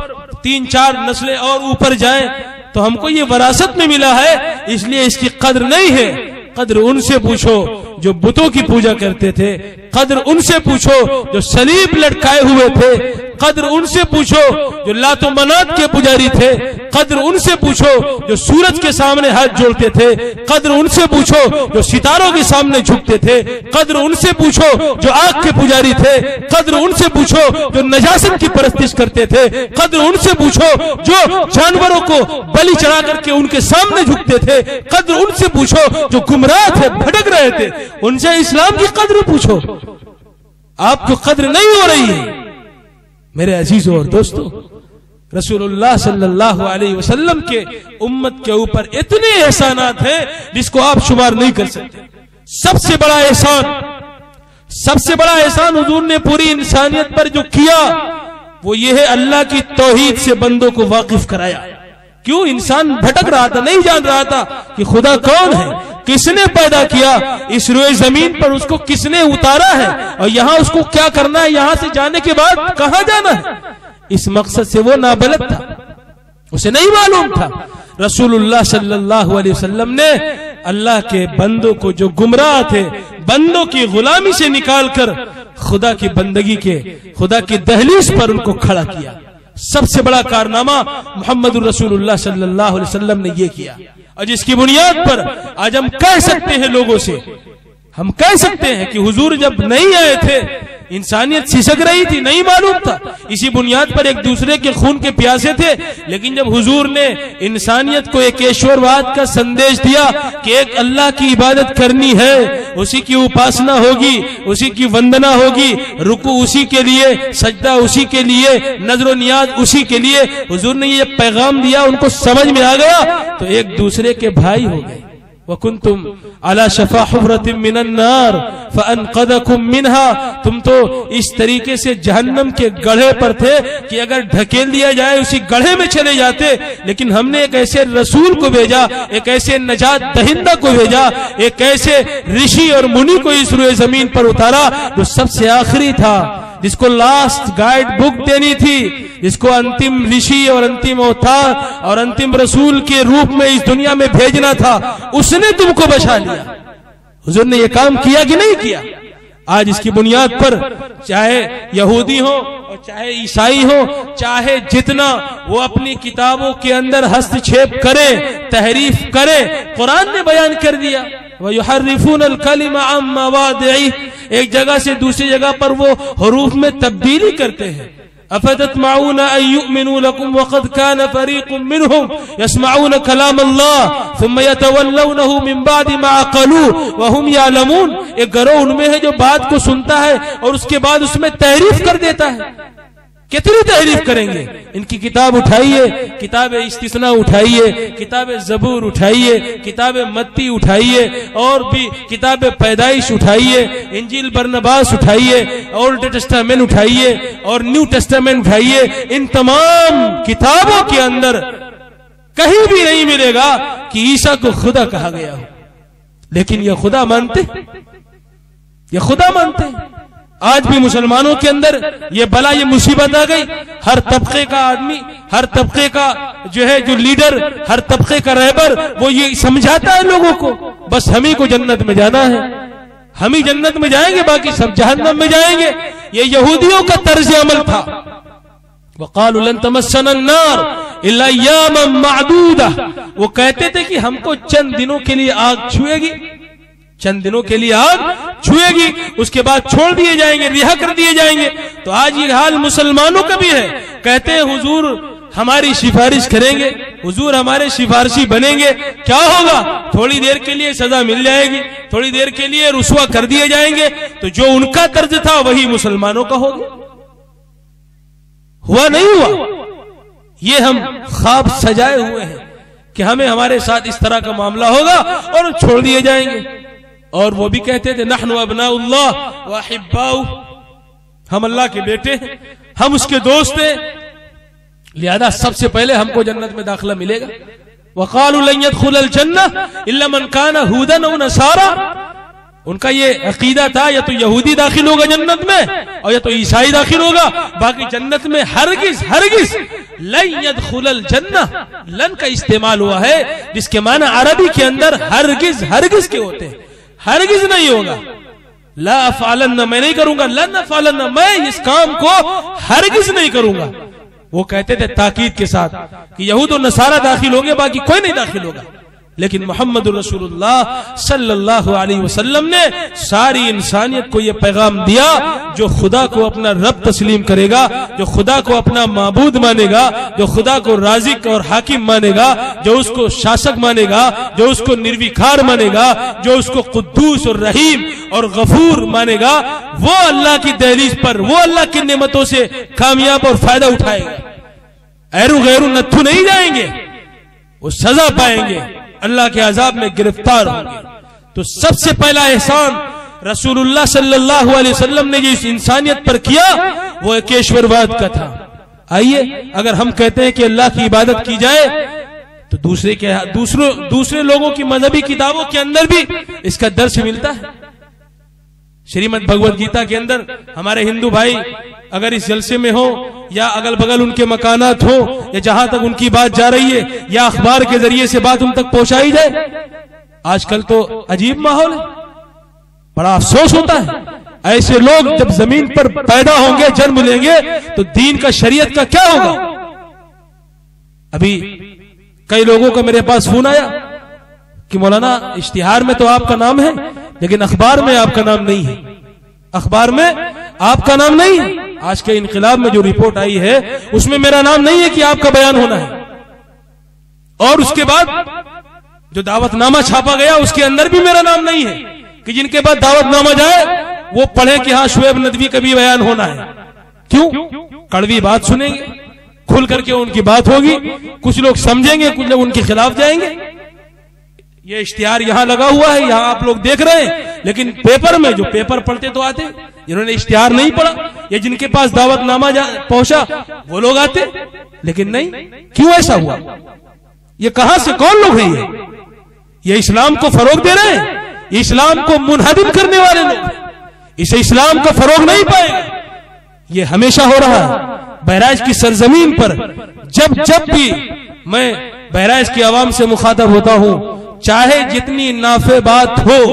3-4 نسلیں اور اوپر جائیں، تو ہم کو یہ وراثت میں ملا ہے، اس لیے اس کی قدر نہیں ہے۔ قدر ان سے پوچھو جو بتوں کی پوجا کرتے تھے، قدر ان سے پوچھو جو صلیب لٹکائے ہوئے تھے، قدر ان سے پوچھو جو لات و منات کے پجاری تھے، قدر ان سے پوچھو جو سورج کے سامنے ہاتھ جوڑتے تھے، قدر ان سے پوچھو جو ستاروں کے سامنے جھکتے تھے، قدر ان سے پوچھو جو آگ کے پجاری تھے، قدر ان سے پوچھو جو نجاست کی پرستش کرتے تھے، قدر ان سے پوچھو جو جانوروں کو بلی چڑھا کر کے ان کے سامنے جھکتے تھے، قدر ان سے پوچھو جو گمراہ تھے، بھٹک رہے تھے، ان سے اسلام کی قدر پوچھو۔ آپ کو قدر نہیں ہو رہی ہے میرے عزیزوں اور دوستوں۔ رسول اللہ صلی اللہ علیہ وسلم کے امت کے اوپر اتنے احسانات ہیں جس کو آپ شمار نہیں کر سکتے۔ سب سے بڑا احسان حضور نے پوری انسانیت پر جو کیا وہ یہ ہے اللہ کی توحید سے بندوں کو واقف کرایا۔ کیوں؟ انسان بھٹک رہا تھا، نہیں جان رہا تھا کہ خدا کون ہے، کس نے پیدا کیا، اس روئے زمین پر اس کو کس نے اتارا ہے، اور یہاں اس کو کیا کرنا ہے، یہاں سے جانے کے بعد کہاں جانا ہے۔ اس مقصد سے وہ نابلد تھا، اسے نہیں معلوم تھا۔ رسول اللہ صلی اللہ علیہ وسلم نے اللہ کے بندوں کو جو گمراہ تھے، بندوں کی غلامی سے نکال کر خدا کی بندگی کے، خدا کی دہلیز پر ان کو کھڑا کیا۔ سب سے بڑا کارنامہ محمد الرسول اللہ صلی اللہ علیہ وسلم نے یہ کیا، اور جس کی بنیاد پر آج ہم کہہ سکتے ہیں، لوگوں سے ہم کہہ سکتے ہیں کہ حضور جب نہیں آئے تھے انسانیت سسک رہی تھی، نہیں معلوم تھا، اسی بنیاد پر ایک دوسرے کے خون کے پیاسے تھے، لیکن جب حضور نے انسانیت کو ایک ایشورواد کا سندیش دیا کہ ایک اللہ کی عبادت کرنی ہے، اسی کی اپاسنا ہوگی، اسی کی وندنا ہوگی، رکوع اسی کے لیے، سجدہ اسی کے لیے، نظر و نیاز اسی کے لیے، حضور نے یہ پیغام دیا، ان کو سمجھ میں آ گیا تو ایک دوسرے کے بھائی ہو گئے۔ وَكُنْتُمْ عَلَى شَفَا حُفْرَةٍ مِّنَ النَّارِ فَأَنْقَذَكُمْ مِنْهَا، تم تو اس طریقے سے جہنم کے گڑھے پر تھے کہ اگر ڈھکیل دیا جائے اسی گڑھے میں چلے جاتے، لیکن ہم نے ایک ایسے رسول کو بھیجا، ایک ایسے نجات دہندہ کو بھیجا، ایک ایسے رشی اور منی کو اس روئے زمین پر اتارا جو سب سے آخری تھا، جس کو لاسٹ گائیڈ بک دینی تھی، جس کو انتم رشی اور انتم اوتار اور انتم رسول کے روپ میں اس دنیا میں بھیجنا تھا، اس نے تم کو بچا لیا۔ حضور نے یہ کام کیا کہ نہیں کیا؟ آج اس کی بنیاد پر چاہے یہودی ہو اور چاہے عیسائی ہو، چاہے جتنا وہ اپنی کتابوں کے اندر ہستچھیپ کرے، تحریف کرے، قرآن نے بیان کر دیا وَيُحَرِّفُونَ الْكَلِمَ عَن مَّوَاضِعِهِ، ایک جگہ سے دوسری جگہ پر وہ حروف میں تبدیلی کرتے ہیں۔ أَفَتَطْمَعُونَ أَن يُؤْمِنُوا لَكُمْ وَقَدْ كَانَ فَرِيقٌ مِّنْهُمْ يَسْمَعُونَ كَلَامَ اللَّهِ ثُمَّ يَتَوَلَّوْنَهُ مِن بَعْدِ مَا عَقَلُوهُ وَهُمْ يَعْلَمُونَ، ایک گروہ ان میں ہے جو بات کو سنتا ہے اور اس کے بعد اس میں تحریف کر دیتا ہے۔ کتنی تحریف کریں گے؟ ان کی کتاب اٹھائیے، کتاب استثناء اٹھائیے، کتاب زبور اٹھائیے، کتاب متی اٹھائیے، اور بھی کتاب پیدائش اٹھائیے، انجیل برنباس اٹھائیے، اولڈ ٹیسٹامنٹ اٹھائیے اور نیو ٹیسٹامنٹ اٹھائیے، ان تمام کتابوں کے اندر کہیں بھی نہیں ملے گا کہ عیسیٰ کو خدا کہا گیا ہو، لیکن یہ خدا مانتے، یہ خدا مانتے ہیں۔ آج بھی مسلمانوں کے اندر یہ بلا، یہ مصیبت آ گئی، ہر طبقے کا آدمی، ہر طبقے کا جو لیڈر، ہر طبقے کا رہبر وہ یہ سمجھاتا ہے لوگوں کو بس ہمیں کو جنت میں جانا ہے، ہم ہی جنت میں جائیں گے، باقی سب جہنم میں جائیں گے. یہ یہودیوں کا طرز عمل تھا. وقالوا لن تمسنا النار الا ایاما معدودہ. وہ کہتے تھے کہ ہم کو چند دنوں کے لیے آگ چھوئے گی، چند دنوں کے لیے آگ چھوئے گی، اس کے بعد چھوڑ دیے جائیں گے، رہا کر دیے جائیں گے. تو آج یہ حال مسلمانوں کا بھی ہے. کہتے ہیں حضور ہماری سفارش کریں گے، حضور ہمارے سفارشی بنیں گے، کیا ہوگا؟ تھوڑی دیر کے لیے سزا مل جائے گی، تھوڑی دیر کے لیے رسوا کر دیے جائیں گے. تو جو ان کا طرز تھا وہی مسلمانوں کا ہوگا. ہوا نہیں ہوا. یہ ہم خواب سجائے ہوئے ہیں کہ ہمیں ہمارے ساتھ اس طرح کا معاملہ ہوگا اور چھوڑ دیے جائیں گے. اور وہ بھی کہتے تھے نحن ابناء اللہ واحباؤہ، ہم اللہ کے بیٹے ہیں، ہم اس کے دوست ہیں، لہذا سب سے پہلے ہم کو جنت میں داخلہ ملے گا. وقالوا لن يدخل الجنہ الا من كان هودا او نصارى. ان کا یہ عقیدہ تھا یا تو یہودی داخل ہوگا جنت میں اور یا تو عیسائی داخل ہوگا، باقی جنت میں ہرگز ہرگز لن يدخل الجنہ. لن کا استعمال ہوا ہے جس کے معنی عربی کے اندر ہرگز ہرگز کے ہوتے ہیں. ہرگز نہیں ہوگا. لا افعلن، میں نہیں کروں گا، لن افعلن، میں اس کام کو ہرگز نہیں کروں گا. وہ کہتے تھے تاکید کے ساتھ کہ یہود و نصارہ داخل ہوں گے، باقی کوئی نہیں داخل ہوگا. لیکن محمد رسول اللہ صلی اللہ علیہ وسلم نے ساری انسانیت کو یہ پیغام دیا، جو خدا کو اپنا رب تسلیم کرے گا، جو خدا کو اپنا معبود مانے گا، جو خدا کو رازق اور حاکم مانے گا، جو اس کو شاسک مانے گا، جو اس کو نروکار مانے گا، جو اس کو قدوس اور رحیم اور غفور مانے گا، وہ اللہ کی دہلیز پر، وہ اللہ کی نعمتوں سے کامیاب اور فائدہ اٹھائے گا. ایرو غیرو نتھو نہیں جائیں گے، وہ سزا پائیں گے، اللہ کے عذاب میں گرفتار ہوں گے. تو سب سے پہلا احسان رسول اللہ صلی اللہ علیہ وسلم نے جو اس انسانیت پر کیا وہ ایکیشور واد کا تھا. آئیے اگر ہم کہتے ہیں کہ اللہ کی عبادت کی جائے تو دوسرے لوگوں کی مذہبی کتابوں کے اندر بھی اس کا درس ملتا ہے. شریمد بھگوت گیتا کے اندر ہمارے ہندو بھائی اگر اس جلسے میں ہو یا اگل بگل ان کے مکانات ہو یا جہاں تک ان کی بات جا رہی ہے یا اخبار کے ذریعے سے بات ان تک پہنچائی جائے، آج کل تو عجیب ماحول ہے. بڑا افسوس ہوتا ہے ایسے لوگ جب زمین پر پیدا ہوں گے، جنم لیں گے، تو دین کا شریعت کا کیا ہوگا؟ ابھی کئی لوگوں کا میرے پاس فون آیا کہ مولانا اشتہار میں تو آپ کا نام ہے لیکن اخبار میں آپ کا نام نہیں ہے، اخبار میں آپ کا نام نہیں ہے. آج کے انقلاب میں جو رپورٹ آئی ہے اس میں میرا نام نہیں ہے کہ آپ کا بیان ہونا ہے. اور اس کے بعد جو دعوت نامہ چھاپا گیا اس کے اندر بھی میرا نام نہیں ہے کہ جن کے بعد دعوت نامہ جائے وہ پڑھے کہ ہاں شعیب ندوی کا بھی بیان ہونا ہے. کیوں؟ کڑوی بات سنیں گے، کھل کر کے ان کی بات ہوگی، کچھ لوگ سمجھیں گے، کچھ لوگ ان کے خلاف جائیں گے. یہ اشتہار یہاں لگا ہوا ہے، یہاں آپ لوگ دیکھ رہے ہیں، لیکن پیپر میں جو پیپر پڑھتے تو آتے، جنہوں نے اشتہار نہیں پڑھا یا جن کے پاس دعوت نامہ پہنچا وہ لوگ آتے، لیکن نہیں. کیوں ایسا ہوا؟ یہ کہاں سے کون لوگ ہیں؟ یہ اسلام کو فروغ دے رہے ہیں، یہ اسلام کو منہدم کرنے والے لوگ ہیں. اسے اسلام کا فروغ نہیں پائے گا. یہ ہمیشہ ہو رہا ہے بہرائچ کی سرزمین پر. جب بھی میں بہرائچ کی عوام سے مخاطب ہوتا ہوں، چاہے جتنی نافع بات ہو،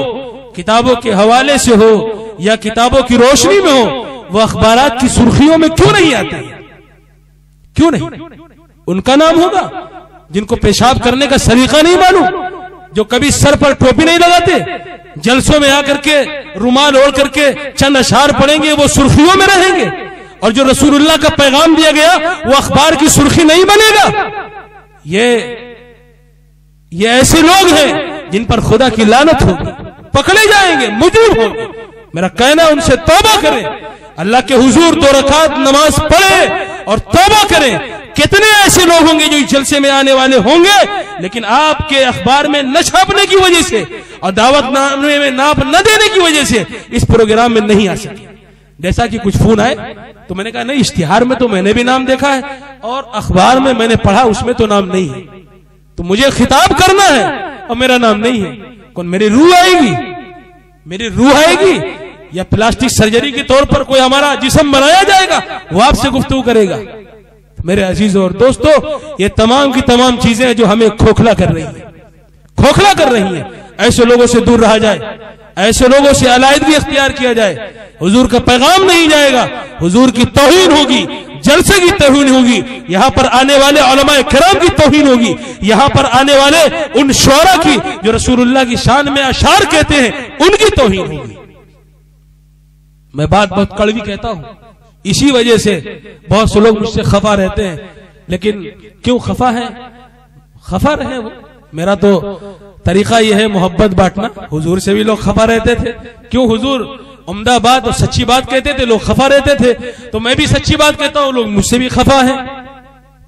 کتابوں کے حوالے سے ہو یا کتابوں کی روشنی میں ہو، وہ اخبارات کی سرخیوں میں کیوں نہیں آتے؟ کیوں نہیں؟ ان کا نام ہوگا جن کو پیشاب کرنے کا سلیقہ نہیں معلوم، جو کبھی سر پر ٹوپی نہیں لگاتے، جلسوں میں آ کر کے رومال اوڑھ کر کے چند اشعار پڑھیں گے، وہ سرخیوں میں رہیں گے. اور جو رسول اللہ کا پیغام دیا گیا وہ اخبار کی سرخی نہیں بنے گا. یہ ایسے لوگ ہیں جن پر خدا کی لعنت ہوگی، پکڑے جائیں گے، مجرم ہوں گے. میرا کہنا ان سے توبہ کریں، اللہ کے حضور 2 رکعت نماز پڑھیں اور توبہ کریں. کتنے ایسے لوگ ہوں گے جو اس جلسے میں آنے والے ہوں گے لیکن آپ کے اخبار میں نہ چھاپنے کی وجہ سے اور دعوت نامے میں ناپ نہ دینے کی وجہ سے اس پروگرام میں نہیں آ سکے. جیسا کہ کچھ فون آئے تو میں نے کہا نہیں، اشتہار میں تو میں نے بھی نام دیکھا ہے اور اخبار میں میں نے پڑھا اس میں تو نام نہیں ہے، تو مجھے خطاب کرنا ہے اور میرا نام نہیں ہے. کون میری روح آئے گی؟ میری روح آئے گی یا پلاسٹک سرجری کے طور پر کوئی ہمارا جسم بنایا جائے گا وہ آپ سے گفتگو کرے گا؟ میرے عزیزوں اور دوستو، یہ تمام کی تمام چیزیں جو ہمیں کھوکھلا کر رہی ہیں، کھوکھلا کر رہی ہیں. ایسے لوگوں سے دور رہا جائے، ایسے لوگوں سے علیحدگی اختیار کیا جائے. حضور کا پیغام نہیں جائے گا، حضور کی توہین ہوگی، جلسے کی توہین ہوگی، یہاں پر آنے والے علماء کرام کی توہین ہوگی، یہاں پر آنے والے ان شعراء کی جو رسول اللہ کی شان میں اشعار کہتے ہیں ان کی توہین ہوگی. میں بات بہت کڑوی کہتا ہوں، اسی وجہ سے بہت سے لوگ مجھ سے خفا رہتے ہیں. لیکن کیوں خفا ہیں؟ خفا رہے وہ، میرا تو طریقہ یہ ہے محبت بانٹنا. حضور سے بھی لوگ خفا رہتے تھے، کیوں حضور عمدہ بات اور سچی بات کہتے تھے، لوگ خفا رہتے تھے، تو میں بھی سچی بات کہتا ہوں، لوگ مجھ سے بھی خفا ہیں،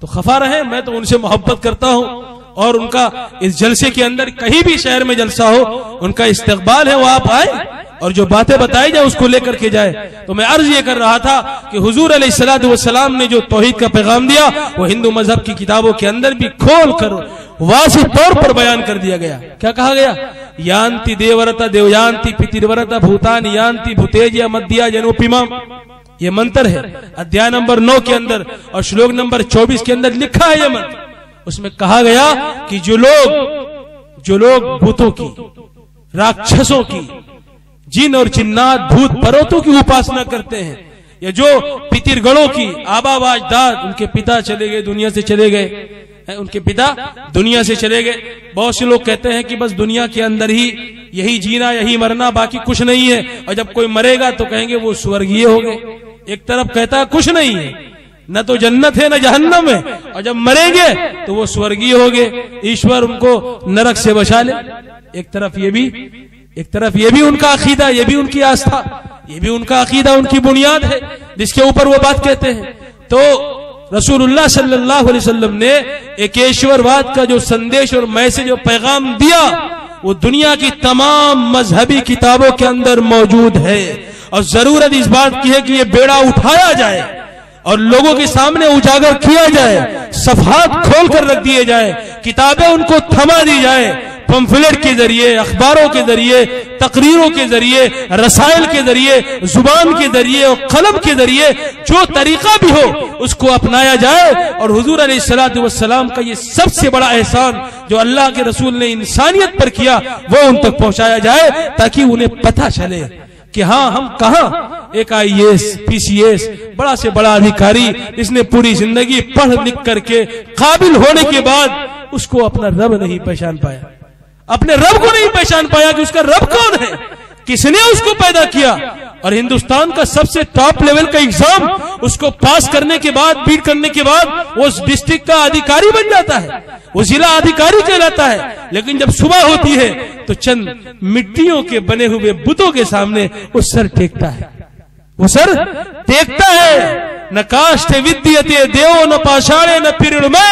تو خفا رہے. میں تو ان سے محبت کرتا ہوں اور ان کا اس جلسے کے اندر کہیں بھی شہر میں جلسہ ہو ان کا استقبال ہے، وہ آپ آئے اور جو باتیں بتائی جائے اس کو لے کر کے جائے. تو میں عرض یہ کر رہا تھا کہ حضور علیہ الصلوۃ والسلام نے جو توحید کا پیغام دیا وہ ہندو مذہب کی کتابوں کے اندر بھی کھول کر واضح طور پر بیان کر دیا گیا. کیا کہا گیا؟ یانتی دیورتا دیویانتی پترورتا بھوتان یانتی بھوتیجیا مدیا جنوپیمام. یہ منتر ہے ادھیائے نمبر 9 کے اندر اور شلوک نمبر 24 کے اندر لکھا ہے یہ منتر. اس میں کہا گیا کہ جو لوگ بتوں کی، راکشسوں کی، جن اور جنات، بھوت پروتوں کی اپاسنا کرتے ہیں، یا جو پتر گڑوں کی آبا و اجداد، ان کے پتا چلے گئے، دنیا سے چلے گئے، ان کے پتا دنیا سے چلے گئے. بہت سے لوگ کہتے ہیں کہ بس دنیا کے اندر ہی یہی جینا، یہی مرنا، باقی کچھ نہیں ہے، اور جب کوئی مرے گا تو کہیں گے وہ سورگیے ہو گئے. ایک طرف کہتا ہے کچھ نہیں ہے، نہ تو جنت ہے نہ جہنم ہے، اور جب مریں گے تو وہ سورگیے ہو گئے، ایشور ان کو نرک سے بچا لے. ایک طرف یہ بھی ان کا عقیدہ، یہ بھی ان کی آستھا، یہ بھی ان کا عقیدہ، ان کی بنیاد ہے جس کے اوپر وہ بات کہتے ہیں. تو رسول اللہ صلی اللہ علیہ وسلم نے ایک ایشور واد کا جو سندیش اور میسج جو پیغام دیا وہ دنیا کی تمام مذہبی کتابوں کے اندر موجود ہے. اور ضرورت اس بات کی ہے کہ یہ بیڑا اٹھایا جائے اور لوگوں کے سامنے اجاگر کیا جائے، صفحات کھول کر رکھ دیے جائے، کتابیں ان کو تھما دی جائے، پمفلیٹ کے ذریعے، اخباروں کے ذریعے، تقریروں کے ذریعے، رسائل کے ذریعے، زبان کے ذریعے اور قلم کے ذریعے جو طریقہ بھی ہو اس کو اپنایا جائے. اور حضور علیہ الصلوۃ والسلام کا یہ سب سے بڑا احسان جو اللہ کے رسول نے انسانیت پر کیا وہ ان تک پہنچایا جائے تاکہ انہیں پتہ چلے کہ ہاں ہم کہاں. ایک IAS PCS بڑا سے بڑا ادھیکاری جس نے پوری زندگی پڑھ لکھ کر کے قابل ہونے کے بعد اس کو اپنا رب نہیں پہچان پایا، اپنے رب کو نہیں پہچان پایا کہ اس کا رب کون ہے، کس نے اس کو پیدا کیا. اور ہندوستان کا سب سے ٹاپ لیول کا ایگزام اس کو پاس کرنے کے بعد، بیٹ کرنے کے بعد وہ اس ڈسٹرکٹ کا ادھیکاری بن جاتا ہے، وہ ضلع ادھیکاری کہلاتا ہے. لیکن جب صبح ہوتی ہے تو چند مٹیوں کے بنے ہوئے بتوں کے سامنے وہ سر ٹیکتا ہے، وہ سر ٹیکتا ہے. نہ کاشتے ودیتے دیو نہ پاشاڑے نہ پیرڑمے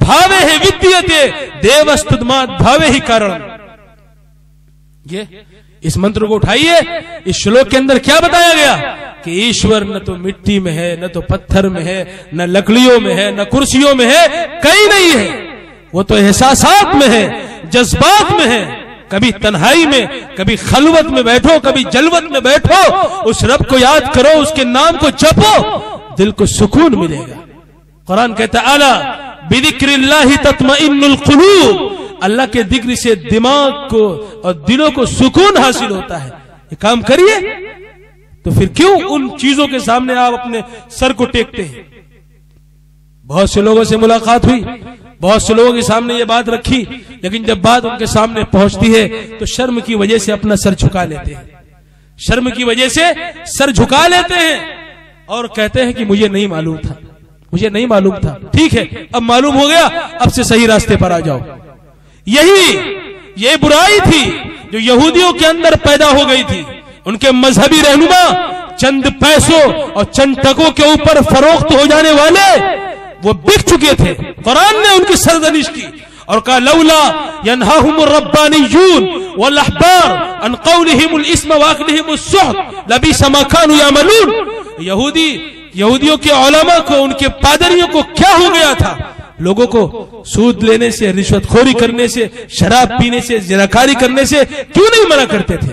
بھاوے ہے ودیتے دیوستدمات بھاوے ہی کارن. یہ اس منتر کو اٹھائیے. اس شلوک کے اندر کیا بتایا گیا کہ ایشور نہ تو مٹی میں ہے، نہ تو پتھر میں ہے، نہ لکڑیوں میں ہے، نہ کرسیوں میں ہے، کہیں نہیں ہے. وہ تو احساسات میں ہے، جذبات میں ہے. کبھی تنہائی میں، کبھی خلوت میں بیٹھو، کبھی جلوت میں بیٹھو، اس رب کو یاد کرو، اس کے نام کو جپو، دل کو سکون ملے گا. قرآن کہتا ہے الا بذکر اللہ تطمئن القلوب، اللہ کے ذکر سے دماغ کو اور دلوں کو سکون حاصل ہوتا ہے. یہ کام کریے. تو پھر کیوں ان چیزوں کے سامنے آپ اپنے سر کو ٹیکتے ہیں؟ بہت سے لوگوں سے ملاقات ہوئی، بہت سے لوگوں کے سامنے یہ بات رکھی، لیکن جب بات ان کے سامنے پہنچتی ہے تو شرم کی وجہ سے اپنا سر جھکا لیتے ہیں، شرم کی وجہ سے سر جھکا لیتے ہیں اور کہتے ہیں کہ مجھے نہیں معلوم تھا، مجھے نہیں معلوم تھا. ٹھیک ہے، اب معلوم ہو گیا، اب سے صحیح راستے پر آ جاؤ. یہ برائی تھی جو یہودیوں کے اندر پیدا ہو گئی تھی. ان کے مذہبی رہنما چند پیسوں اور چند ٹکوں کے اوپر فروخت ہو جانے والے وہ بک چکے تھے. قرآن نے ان کی سرزنش کی اور کہا لولا ینہاہم الربانیون والاحبار عن قولہم الاسم واکلہم السحت لبئس ما کانوا یعملون. یہودیوں کے علماء کو، ان کے پادریوں کو کیا ہو گیا تھا؟ لوگوں کو سود لینے سے، رشوت خوری کرنے سے، شراب پینے سے، زناکاری کرنے سے کیوں نہیں منع کرتے تھے؟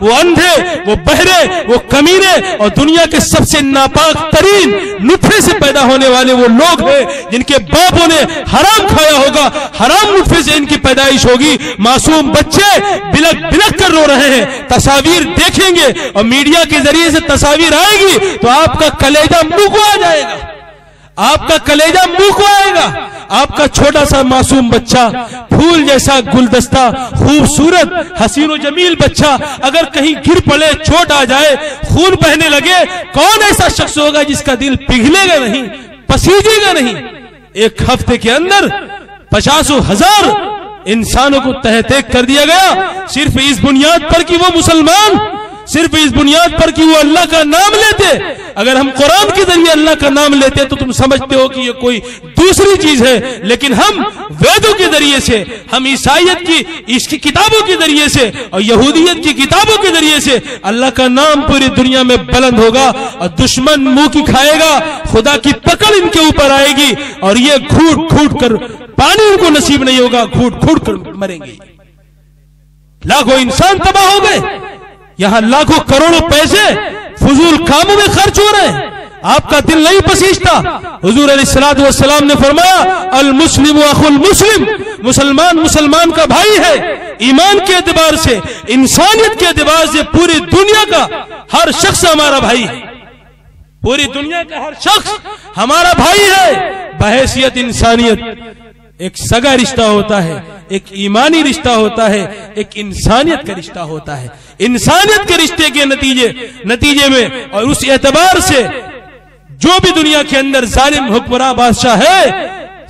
وہ اندھے، وہ بہرے، وہ کمینے اور دنیا کے سب سے ناپاک ترین نطفے سے پیدا ہونے والے وہ لوگ ہیں جن کے باپوں نے حرام کھایا ہوگا، حرام نطفے سے ان کی پیدائش ہوگی۔ معصوم بچے بلک بلک کر رو رہے ہیں، تصاویر دیکھیں گے اور میڈیا کے ذریعے سے تصاویر آئے گی تو آپ کا کلیجہ منہ کو آ جائے گا، آپ کا کلیجہ منہ کو آئے گا۔ آپ کا چھوٹا سا معصوم بچہ، پھول جیسا گلدستہ، خوبصورت حسین و جمیل بچہ اگر کہیں گر پڑے، چوٹ آ جائے، خون بہنے لگے، کون ایسا شخص ہوگا جس کا دل پگھلے گا نہیں، پسیجے گا نہیں؟ ایک ہفتے کے اندر 50,000 انسانوں کو تہہ تیگ کر دیا گیا، صرف اس بنیاد پر کہ وہ مسلمان، صرف اس بنیاد پر کہ وہ اللہ کا نام لیتے۔ اگر ہم قرآن کے ذریعے اللہ کا نام لیتے تو تم سمجھتے ہو کہ یہ کوئی دوسری چیز ہے، لیکن ہم ویدوں کے ذریعے سے، ہم عیسائیت کی اس کی کتابوں کے ذریعے سے اور یہودیت کی کتابوں کے ذریعے سے اللہ کا نام پوری دنیا میں بلند ہوگا اور دشمن منہ کی کھائے گا، خدا کی پکڑ ان کے اوپر آئے گی اور یہ گھوٹ گھوٹ کر پانی ان کو نصیب نہیں ہوگا، گھوٹ گھوٹ کر مریں گے۔ لاکھوں انسان تباہ ہو گئے، یہاں لاکھوں کروڑوں پیسے فضول کاموں میں خرچ ہو رہے ہیں، آپ کا دل نہیں پسیجتا۔ حضور علیہ الصلوۃ والسلام نے فرمایا المسلم اخو المسلم، مسلمان مسلمان کا بھائی ہے، ایمان کے اعتبار سے، انسانیت کے اعتبار سے پوری دنیا کا ہر شخص ہمارا بھائی ہے، پوری دنیا کا ہر شخص ہمارا بھائی ہے بحیثیت انسانیت۔ ایک سگا رشتہ ہوتا ہے، ایک ایمانی رشتہ ہوتا ہے، ایک انسانیت کا رشتہ ہوتا ہے۔ انسانیت کے رشتے کے نتیجے میں اور اس اعتبار سے جو بھی دنیا کے اندر ظالم حکمراں بادشاہ ہے،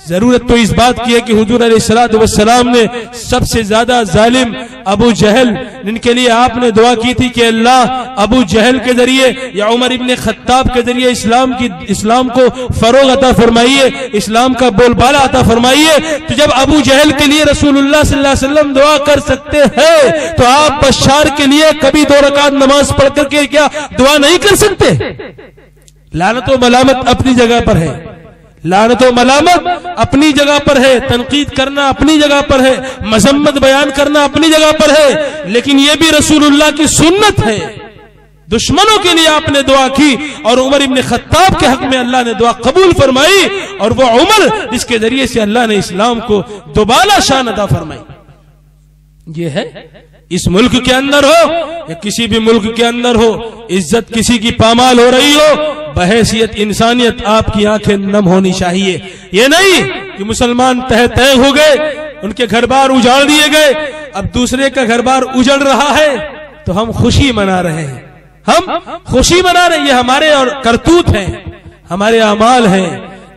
ضرورت تو اس بات کی ہے کہ حضور علیہ الصلوۃ والسلام نے سب سے زیادہ ظالم ابو جہل، جن کے لیے آپ نے دعا کی تھی کہ اللہ ابو جہل کے ذریعے یا عمر ابن خطاب کے ذریعے اسلام کو فروغ عطا فرمائیے، اسلام کا بول بالا عطا فرمائیے۔ تو جب ابو جہل کے لیے رسول اللہ صلی اللہ علیہ وسلم دعا کر سکتے ہیں تو آپ بشار کے لیے کبھی 2 رکعت نماز پڑھ کر کے کیا دعا نہیں کر سکتے؟ لعنت و ملامت اپنی جگہ پر ہے، لعنت و ملامت اپنی جگہ پر ہے، تنقید کرنا اپنی جگہ پر ہے، مذمت بیان کرنا اپنی جگہ پر ہے، لیکن یہ بھی رسول اللہ کی سنت ہے۔ دشمنوں کے لیے آپ نے دعا کی اور عمر ابن خطاب کے حق میں اللہ نے دعا قبول فرمائی، اور وہ عمر جس کے ذریعے سے اللہ نے اسلام کو دوبالا شان عطا فرمائی۔ یہ ہے اس ملک کے اندر ہو یا کسی بھی ملک کے اندر ہو، عزت کسی کی پامال ہو رہی ہو، بحیثیت انسانیت آپ کی آنکھیں نم ہونی چاہیے۔ یہ نہیں کہ مسلمان تہہ ہو گئے، ان کے گھر بار اجاڑ دیے گئے، اب دوسرے کا گھر بار اجڑ رہا ہے تو ہم خوشی منا رہے ہیں، ہم خوشی منا رہے ہیں۔ یہ ہمارے اور کرتوت ہیں، ہمارے اعمال ہیں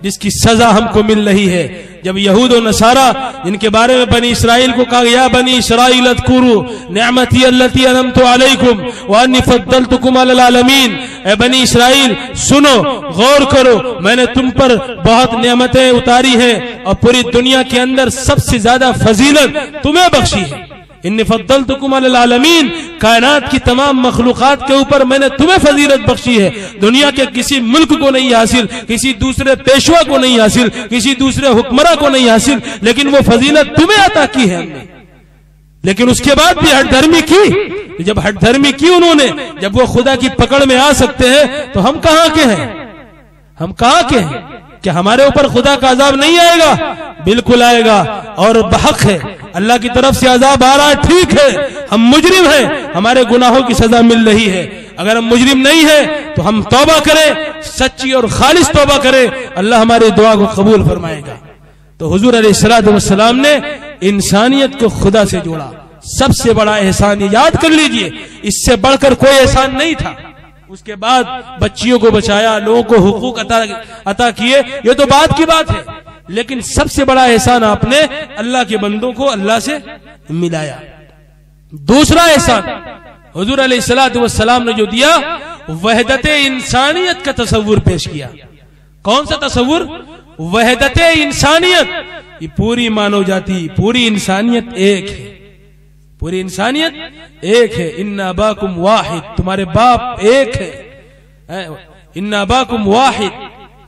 جس کی سزا ہم کو مل رہی ہے۔ جب یہود و نصارہ جن کے بارے میں بنی اسرائیل کو کہا یا بنی اسرائیل اذکروا نعمتی التي انعمت علیکم وانی فضلتکم علی العالمین، اے بنی اسرائیل سنو، غور کرو، میں نے تم پر بہت نعمتیں اتاری ہیں اور پوری دنیا کے اندر سب سے زیادہ فضیلت تمہیں بخشی ہے۔ انی فضلتکم علی العالمین، کائنات کی تمام مخلوقات کے اوپر میں نے تمہیں فضیلت بخشی ہے، دنیا کے کسی ملک کو نہیں حاصل، کسی دوسرے پیشوا کو نہیں حاصل، کسی دوسرے حکمراں کو نہیں حاصل، لیکن وہ فضیلت تمہیں عطا کی ہے ہم نے۔ لیکن اس کے بعد بھی ہٹ دھرمی کی، جب ہٹ دھرمی کی انہوں نے، جب وہ خدا کی پکڑ میں آ سکتے ہیں تو ہم کہاں کے ہیں؟ ہم کہاں کے ہیں؟ کہ ہمارے اوپر خدا کا عذاب نہیں آئے گا؟ بالکل آئے گا اور بحق ہے، اللہ کی طرف سے عذاب آ رہا ہے، ٹھیک ہے، ہم مجرم ہیں، ہمارے گناہوں کی سزا مل رہی ہے۔ اگر ہم مجرم نہیں ہیں تو ہم توبہ کریں، سچی اور خالص توبہ کریں، اللہ ہماری دعا کو قبول فرمائے گا۔ تو حضور علیہ الصلوۃ والسلام نے انسانیت کو خدا سے جوڑا، سب سے بڑا احسان یاد کر لیجئے، اس سے بڑھ کر کوئی احسان نہیں تھا۔ اس کے بعد بچیوں کو بچایا، لوگوں کو حقوق عطا کیے، یہ تو بعد کی بات ہے، لیکن سب سے بڑا احسان آپ نے اللہ کے بندوں کو اللہ سے ملایا۔ دوسرا احسان حضور علیہ الصلوۃ والسلام نے جو دیا، وحدت انسانیت کا تصور پیش کیا۔ کون سا تصور؟ وحدت انسانیت، یہ پوری مانو جاتی، پوری انسانیت ایک ہے، پوری انسانیت ایک ہے۔ ان اباکم واحد، تمہارے باپ ایک ہے، ان اباکم واحد،